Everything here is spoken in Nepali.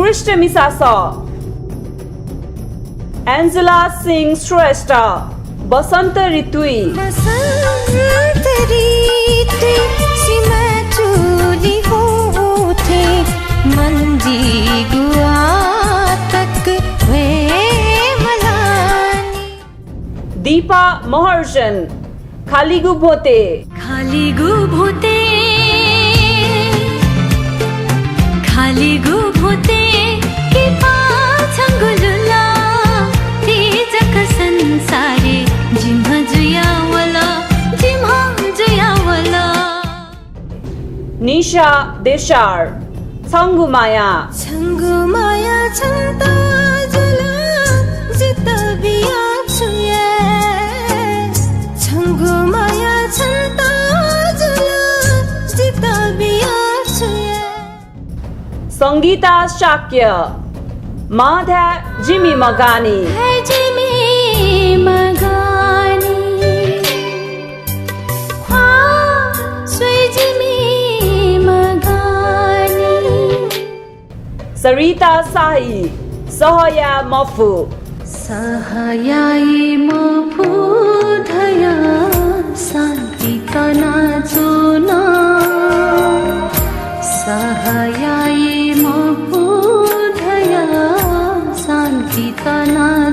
उत्कृष्ट मिसास एन्जेला सिंह श्रेष्ठ बसन्त ऋतुई दीपा महर्जन खालिगु भोते के पाछंगुलुला तेजक संसारे जिम्हा जुयावला निशा देशार छंगुमाया छंता जुला जित बिया छुए छंगुमाया छंता जुला जित बिया छुए संगीता शाक्य माधा जिमी मगानी सरिता साई सहया मफु सहयाई मफु धया शान्ति तना चुना सहयाई मफु धया शान्ति तना